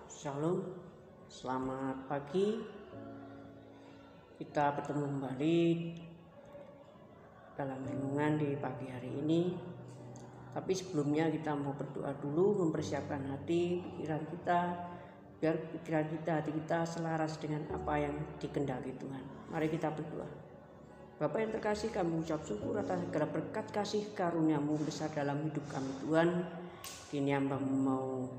Shalom, selamat pagi. Kita bertemu kembali dalam renungan di pagi hari ini. Tapi sebelumnya kita mau berdoa dulu, mempersiapkan hati, pikiran kita, biar pikiran kita, hati kita selaras dengan apa yang dikehendaki Tuhan. Mari kita berdoa. Bapa yang terkasih, kami ucap syukur atas segala berkat kasih karunia-Mu besar dalam hidup kami Tuhan. Kini hamba mau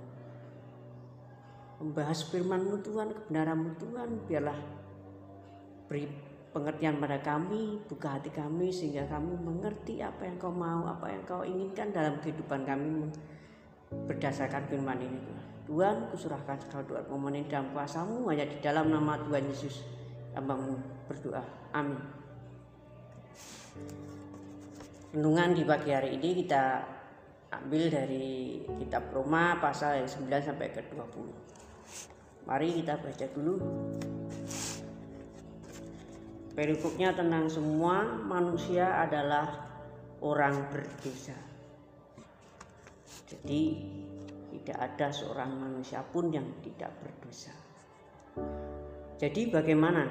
membahas firman-Mu Tuhan, kebenaran-Mu Tuhan. Biarlah beri pengertian pada kami, buka hati kami sehingga kami mengerti apa yang Kau mau, apa yang Kau inginkan dalam kehidupan kami berdasarkan firman ini Tuhan. Tuhan, kuserahkan segala doa permohonan dalam kuasa-Mu, hanya di dalam nama Tuhan Yesus hamba-Mu berdoa. Amin. Renungan di pagi hari ini kita ambil dari kitab Roma pasal 9 sampai ke 20. Mari kita baca dulu. Perikopnya tentang semua manusia adalah orang berdosa. Jadi tidak ada seorang manusia pun yang tidak berdosa. Jadi bagaimana?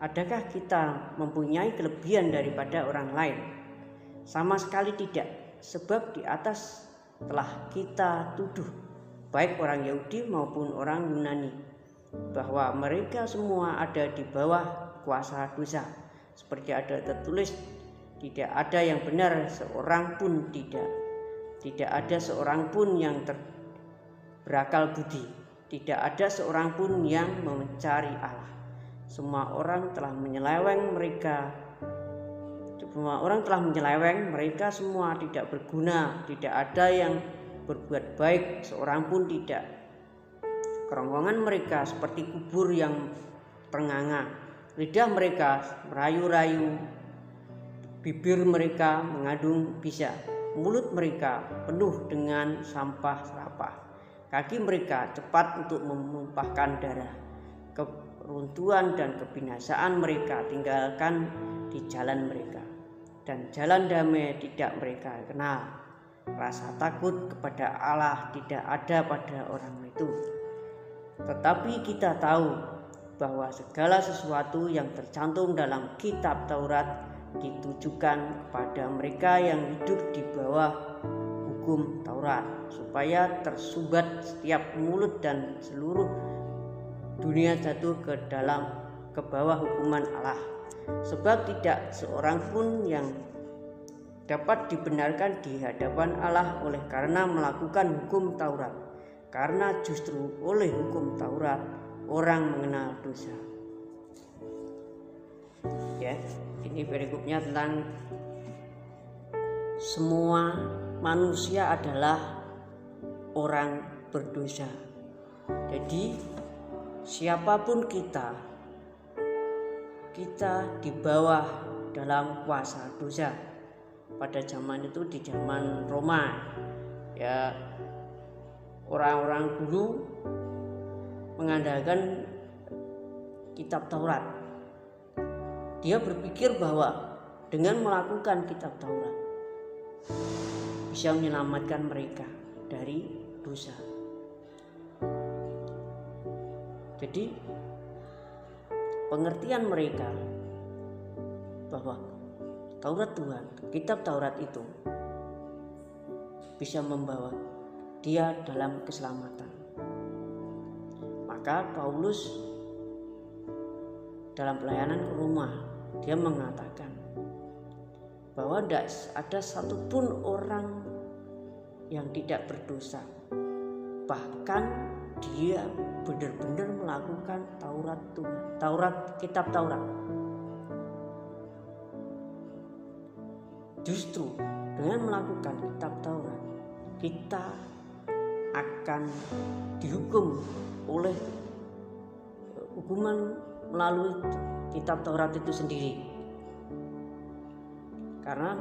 Adakah kita mempunyai kelebihan daripada orang lain? Sama sekali tidak. Sebab di atas telah kita tuduh baik orang Yahudi maupun orang Yunani, bahwa mereka semua ada di bawah kuasa dosa. Seperti ada tertulis, tidak ada yang benar seorang pun tidak. Tidak ada seorang pun yang berakal budi. Tidak ada seorang pun yang mencari Allah. Semua orang telah menyeleweng mereka. Semua orang telah menyeleweng, mereka semua tidak berguna. Tidak ada yang berbuat baik, seorang pun tidak. Kerongkongan mereka seperti kubur yang ternganga. Lidah mereka merayu-rayu, bibir mereka mengandung bisa. Mulut mereka penuh dengan sampah serapah. Kaki mereka cepat untuk menumpahkan darah. Keruntuhan dan kebinasaan mereka tinggalkan di jalan mereka, dan jalan damai tidak mereka kenal. Rasa takut kepada Allah tidak ada pada orang itu. Tetapi kita tahu bahwa segala sesuatu yang tercantum dalam kitab Taurat ditujukan kepada mereka yang hidup di bawah hukum Taurat, supaya tersumbat setiap mulut dan seluruh dunia jatuh ke bawah hukuman Allah. Sebab tidak seorang pun yang dapat dibenarkan di hadapan Allah oleh karena melakukan hukum Taurat, karena justru oleh hukum Taurat orang mengenal dosa. Ya, ini perikopnya tentang semua manusia adalah orang berdosa. Jadi siapapun kita di bawah dalam kuasa dosa. Pada zaman itu, di zaman Roma, ya, orang-orang dulu mengandalkan kitab Taurat. Dia berpikir bahwa dengan melakukan kitab Taurat bisa menyelamatkan mereka dari dosa. Jadi pengertian mereka bahwa Taurat Tuhan, kitab Taurat itu bisa membawa dia dalam keselamatan. Maka Paulus dalam pelayanan ke Roma, dia mengatakan bahwa tidak ada satupun orang yang tidak berdosa. Bahkan dia benar-benar melakukan Taurat Tuhan, kitab Taurat. Justru dengan melakukan kitab Taurat, kita akan dihukum oleh hukuman melalui kitab Taurat itu sendiri. Karena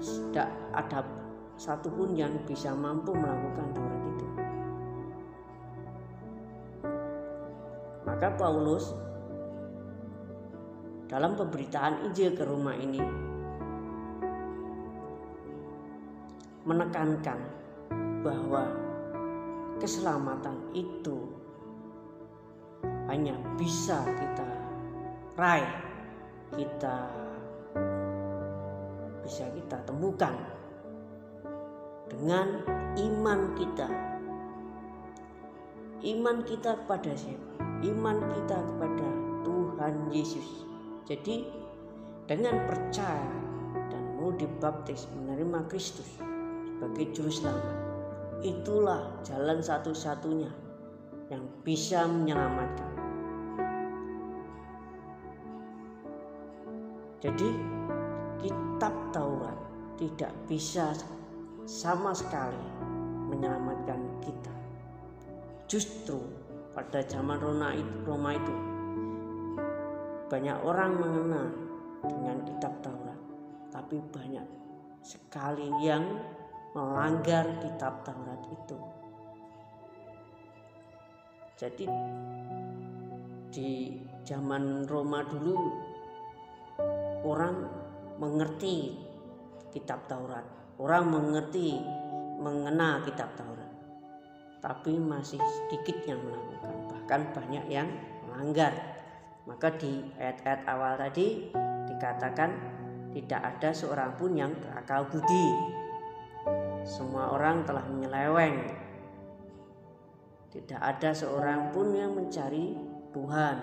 tidak ada satupun yang bisa mampu melakukan Taurat itu. Maka Paulus dalam pemberitaan Injil ke Roma ini menekankan bahwa keselamatan itu hanya bisa kita raih, bisa kita temukan dengan iman kita. Iman kita kepada siapa? Iman kita kepada Tuhan Yesus. Jadi dengan percaya dan mau dibaptis menerima Kristus sebagai juru selamat, itulah jalan satu-satunya yang bisa menyelamatkan. Jadi kitab Taurat tidak bisa sama sekali menyelamatkan kita. Justru pada zaman Roma itu banyak orang mengenal dengan kitab Taurat, tapi banyak sekali yang melanggar kitab Taurat itu. Jadi di zaman Roma dulu orang mengerti kitab Taurat, orang mengenal kitab Taurat, tapi masih sedikit yang melakukan, bahkan banyak yang melanggar. Maka di ayat-ayat awal tadi dikatakan tidak ada seorang pun yang berakal budi. Semua orang telah menyeleweng. Tidak ada seorang pun yang mencari Tuhan.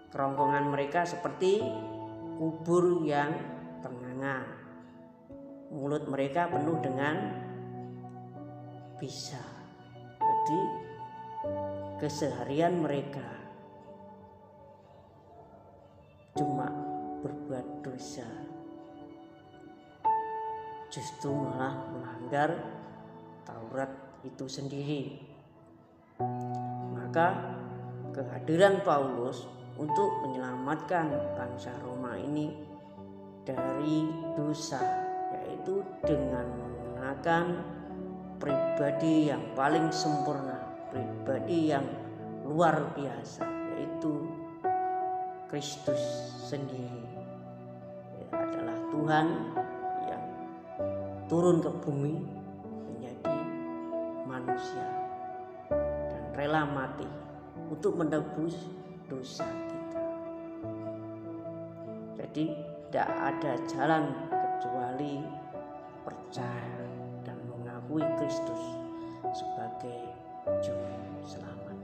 Kerongkongan mereka seperti kubur yang ternganga. Mulut mereka penuh dengan bisa. Jadi keseharian mereka cuma berbuat dosa, justru malah melanggar Taurat itu sendiri. Maka kehadiran Paulus untuk menyelamatkan bangsa Roma ini dari dosa, yaitu dengan menggunakan pribadi yang paling sempurna, pribadi yang luar biasa, yaitu Kristus sendiri. Dia adalah Tuhan yang turun ke bumi menjadi manusia dan rela mati untuk menebus dosa kita. Jadi tidak ada jalan kecuali percaya dan mengakui Kristus sebagai juru selamat.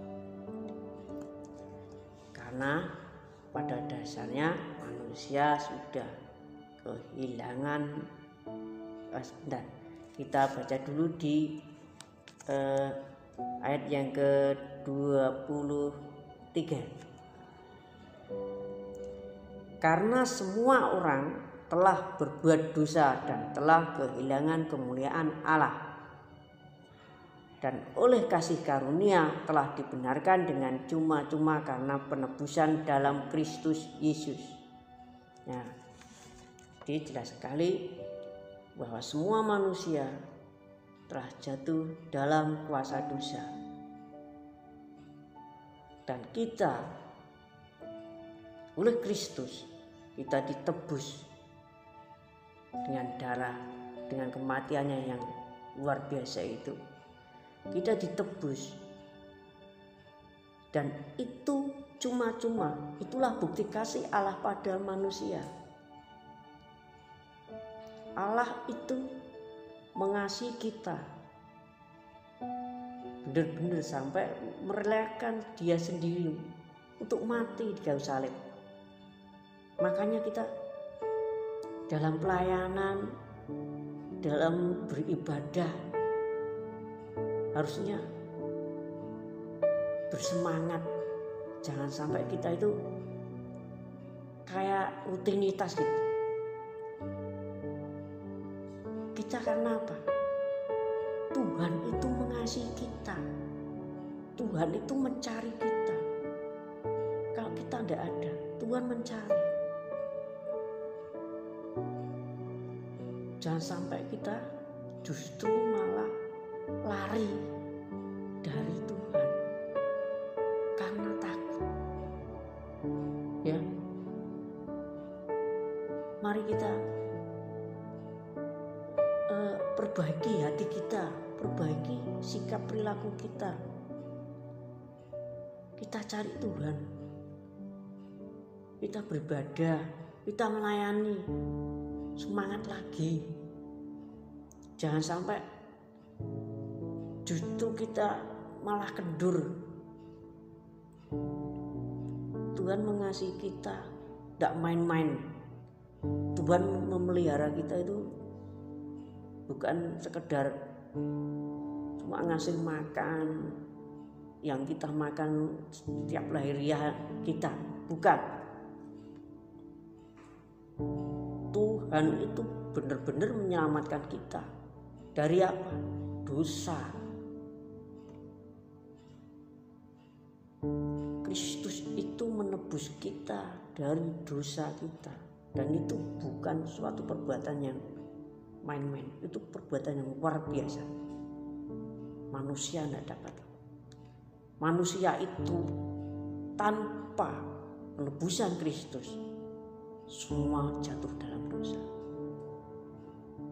Karena pada dasarnya manusia sudah kehilangan. Kita baca dulu di ayat yang ke-23. Karena semua orang telah berbuat dosa dan telah kehilangan kemuliaan Allah, dan oleh kasih karunia telah dibenarkan dengan cuma-cuma karena penebusan dalam Kristus Yesus. Nah, jadi jelas sekali bahwa semua manusia telah jatuh dalam kuasa dosa, dan kita oleh Kristus kita ditebus dengan darah, dengan kematiannya yang luar biasa itu. Kita ditebus, dan itu cuma-cuma. Itulah bukti kasih Allah pada manusia. Allah itu mengasihi kita benar-benar sampai merelakan dia sendiri untuk mati di kayu salib. Makanya kita dalam pelayanan, dalam beribadah harusnya bersemangat. Jangan sampai kita itu kayak rutinitas gitu. Kita karena apa? Tuhan itu mengasihi kita. Tuhan itu mencari kita. Kalau kita tidak ada, Tuhan mencari. Jangan sampai kita justru malah lari dari Tuhan karena takut. Ya, mari kita perbaiki hati kita perbaiki sikap perilaku kita. Kita cari Tuhan, kita beribadah, kita melayani, semangat lagi. Jangan sampai justru kita malah kendur. Tuhan mengasihi kita, tidak main-main. Tuhan memelihara kita itu bukan sekedar cuma ngasih makan yang kita makan setiap lahiriah kita, bukan. Tuhan itu benar-benar menyelamatkan kita dari apa? Dosa. Kristus itu menebus kita dari dosa kita, dan itu bukan suatu perbuatan yang main-main, itu perbuatan yang luar biasa. Manusia tidak dapat. Manusia itu tanpa penebusan Kristus semua jatuh dalam dosa.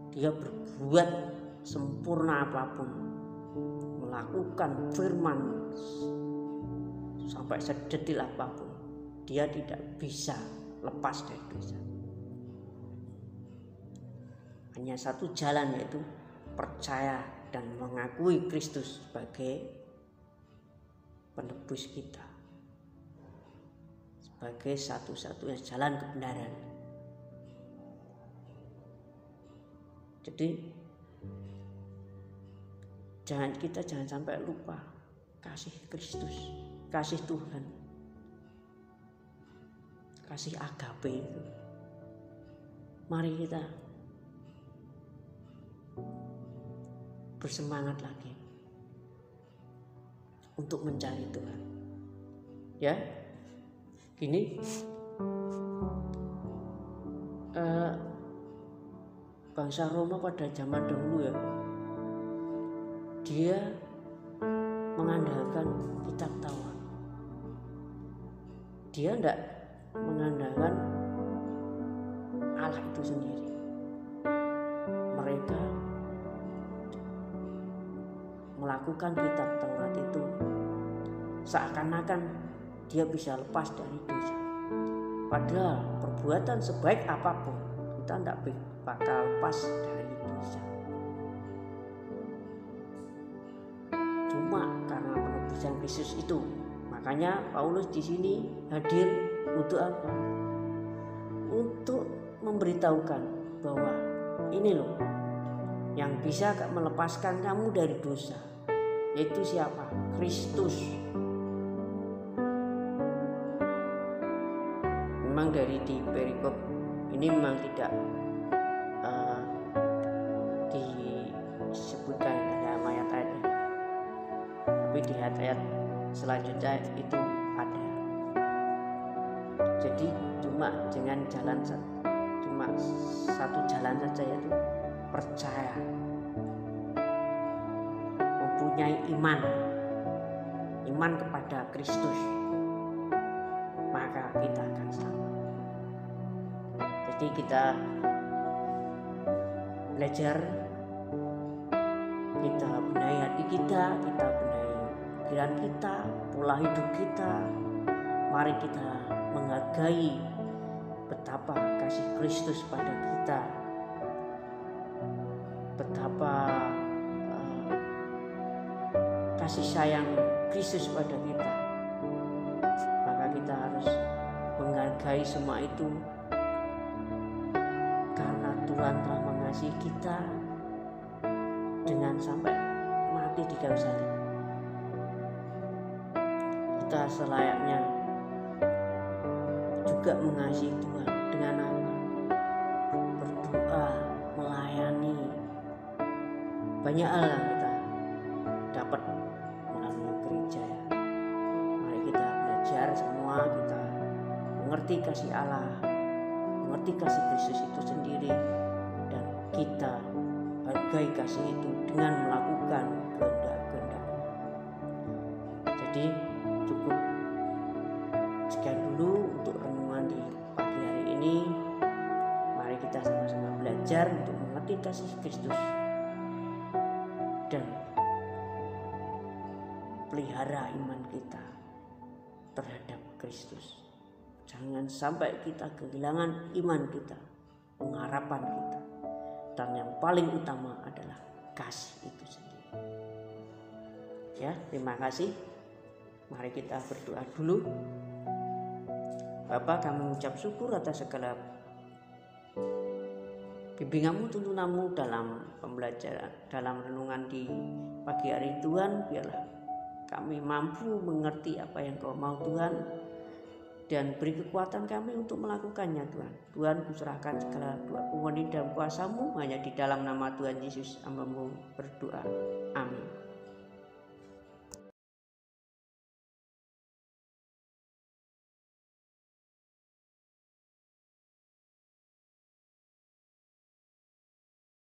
Dia berbuat sempurna apapun, melakukan firman sampai sedetil apapun, dia tidak bisa lepas dari dosa. Hanya satu jalan, yaitu percaya dan mengakui Kristus sebagai penebus kita, sebagai satu-satunya jalan kebenaran. Jadi kita jangan sampai lupa kasih Kristus, kasih Tuhan, kasih agape itu. Mari kita bersemangat lagi untuk mencari Tuhan. Ya, gini, bangsa Roma pada zaman dahulu ya, dia mengandalkan kitab Taurat. Dia tidak mengandalkan Allah itu sendiri. Mereka melakukan kitab Taurat itu seakan-akan dia bisa lepas dari dosa. Padahal perbuatan sebaik apapun kita tidak bakal lepas dari dosa. Cuma karena penebusan Kristus itu, makanya Paulus di sini hadir untuk apa? Untuk memberitahukan bahwa ini loh yang bisa melepaskan kamu dari dosa, yaitu siapa? Kristus. Memang dari di perikop ini memang tidak disebutkan ada ayat-ayatnya, tapi di ayat-ayat selanjutnya itu ada. Jadi cuma satu jalan saja, yaitu percaya, mempunyai iman kepada Kristus, maka kita akan selamat. Jadi kita belajar, kita benahi hati kita benahi pikiran kita, pola hidup kita. Mari kita menghargai betapa kasih Kristus pada kita, betapa kasih sayang Kristus pada kita. Maka kita harus menghargai semua itu, karena Tuhan telah mengasihi kita dengan sampai mati di kayu salib. Kita selayaknya juga mengasihi Tuhan dengan apa? Berdoa, melayani. Banyak hal yang kita dapat melalui gereja ya. Mari kita belajar semua, kita mengerti kasih Allah, mengerti kasih Kristus itu sendiri, dan kita hargai kasih itu dengan melakukan kehendak-kehendaknya. Jadi cukup sekian dulu untuk renungan di pagi hari ini. Mari kita sama-sama belajar untuk mengerti kasih Kristus dan pelihara iman kita terhadap Kristus. Jangan sampai kita kehilangan iman kita, pengharapan kita, dan yang paling utama adalah kasih itu sendiri. Ya, terima kasih. Mari kita berdoa dulu. Bapa, kami mengucap syukur atas segala bimbinganmu, tuntunanmu dalam pembelajaran, dalam renungan di pagi hari Tuhan. Biarlah kami mampu mengerti apa yang Kau mau Tuhan, dan beri kekuatan kami untuk melakukannya Tuhan. Tuhan, kuserahkan segala doa kuasa dalam kuasa-Mu, hanya di dalam nama Tuhan Yesus hamba-Mu berdoa.